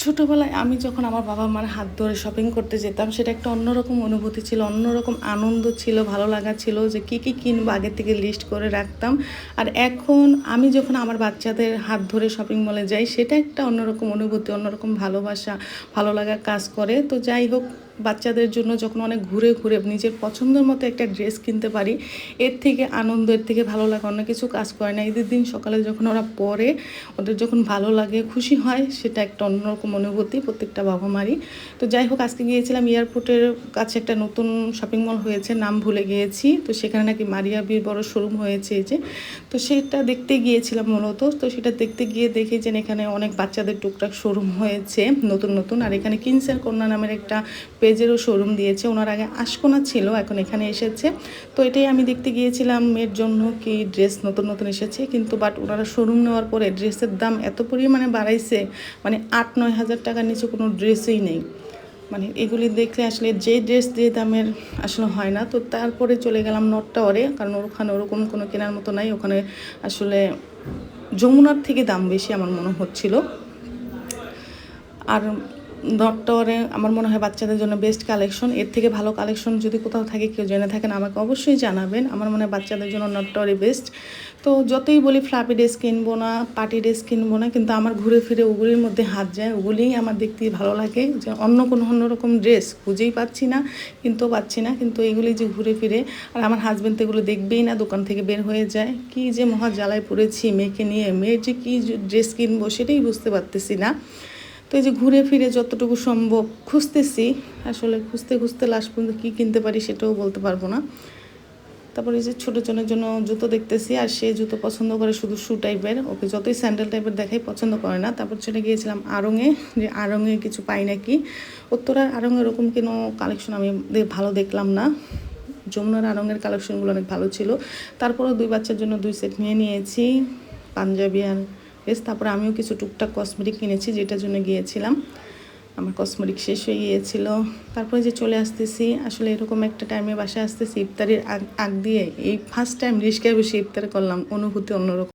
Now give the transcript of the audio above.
ছোটোবেলায় আমি যখন আমার বাবা মার হাত ধরে শপিং করতে যেতাম সেটা একটা অন্যরকম অনুভূতি ছিল, অন্যরকম আনন্দ ছিল, ভালো লাগা ছিল যে কী কী কিনবো আগে থেকে লিস্ট করে রাখতাম। আর এখন আমি যখন আমার বাচ্চাদের হাত ধরে শপিং মলে যাই সেটা একটা অন্যরকম অনুভূতি, অন্যরকম ভালোবাসা, ভালো লাগা কাজ করে। তো যাই হোক, বাচ্চাদের জন্য যখন অনেক ঘুরে ঘুরে নিজের পছন্দের মতো একটা ড্রেস কিনতে পারি, এর থেকে আনন্দ, এর থেকে ভালো লাগা অন্য কিছু কাজ করে না। ঈদের দিন সকালে যখন ওরা পরে, ওদের যখন ভালো লাগে, খুশি হয়, সেটা একটা অন্যরকম অনুভূতি প্রত্যেকটা বাবা মারই। তো যাই হোক, আজকে গিয়েছিলাম এয়ারপোর্টের কাছে একটা নতুন শপিং মল হয়েছে, নাম ভুলে গিয়েছি। তো সেখানে নাকি মারিয়া বির বড় শোরুম হয়েছে এই যে, তো সেটা দেখতে গিয়েছিলাম মূলত। তো সেটা দেখতে গিয়ে দেখি যে এখানে অনেক বাচ্চাদের টুকটাক শোরুম হয়েছে নতুন নতুন। আর এখানে কিনসের কন্যা নামের একটা পেজেরও শোরুম দিয়েছে, ওনার আগে আশকোনা ছিল, এখন এখানে এসেছে। তো এটাই আমি দেখতে গিয়েছিলাম মেয়ের জন্য কি ড্রেস নতুন নতুন এসেছে, কিন্তু বাট ওনারা শোরুম নেওয়ার পরে ড্রেসের দাম এত পরিমাণে বাড়াইছে, মানে 8-9 হাজার টাকার নিচে কোনো ড্রেসই নেই। মানে এগুলি দেখলে আসলে যে ড্রেস যে দামের আসলে হয় না। তো তারপরে চলে গেলাম নর্থ টাওয়ারে, কারণ ওখানে ওরকম কোনো কেনার মতো নাই। ওখানে আসলে যমুনার থেকে দাম বেশি আমার মনে হচ্ছিল। আর নর্থ টাওয়ারে আমার মনে হয় বাচ্চাদের জন্য বেস্ট কালেকশন। এর থেকে ভালো কালেকশন যদি কোথাও থাকে, কেউ জেনে থাকেন আমাকে অবশ্যই জানাবেন। আমার মনে হয় বাচ্চাদের জন্য নর্থ টাওয়ারে বেস্ট। তো যতই বলি ফ্লাপি ড্রেস কিনবো না, পার্টি ড্রেস কিনবো না, কিন্তু আমার ঘুরে ফিরে ওগুলির মধ্যে হাত যায়, ওগুলিই আমার দেখতে ভালো লাগে। যে অন্য কোনো অন্যরকম ড্রেস খুঁজেই পাচ্ছি না, কিন্তু এগুলি যে ঘুরে ফিরে। আর আমার হাজব্যান্ড তো এগুলো দেখবেই না, দোকান থেকে বের হয়ে যায়। কি যে মহা জ্বালায় পড়েছি মেয়েকে নিয়ে, মেয়ের যে কী ড্রেস কিনবো সেটাই বুঝতে পারতেছি না। তো এই যে ঘুরে ফিরে যতটুকু সম্ভব খুঁজতেছি, আসলে খুঁজতে খুঁজতে লাস্ট পর্যন্ত কী কিনতে পারি সেটাও বলতে পারবো না। তারপরে এই যে ছোটো জনের জন্য জুতো দেখতেছি, আর সে জুতো পছন্দ করে শুধু শু টাইপের, ওকে যতই স্যান্ডেল টাইপের দেখাই পছন্দ করে না। তারপর চলে গিয়েছিলাম আড়ংয়ে, যে আড়ংয়ে কিছু পাই নাকি। উত্তরার আড়ংয়ে এরকম কোনো কালেকশন আমি ভালো দেখলাম না। যমুনার আড়ংয়ের কালেকশনগুলো অনেক ভালো ছিল। তারপরেও 2 বাচ্চার জন্য 2 সেট নিয়ে নিয়েছি, পাঞ্জাবি আর ড্রেস। তারপরে আমিও কিছু টুকটাক কসমেটিক কিনেছি, যেটার জন্য গিয়েছিলাম। আমার কসমেটিক শেষ হয়ে গিয়েছিল। তারপরে যে চলে আসতেছি, আসলে এরকম একটা টাইমে বাসায় আসতেছি ইফতারির আগ দিয়ে, এই ফার্স্ট টাইম রিস্কায় বসে ইফতার করলাম, অনুভূতি অন্যরকম।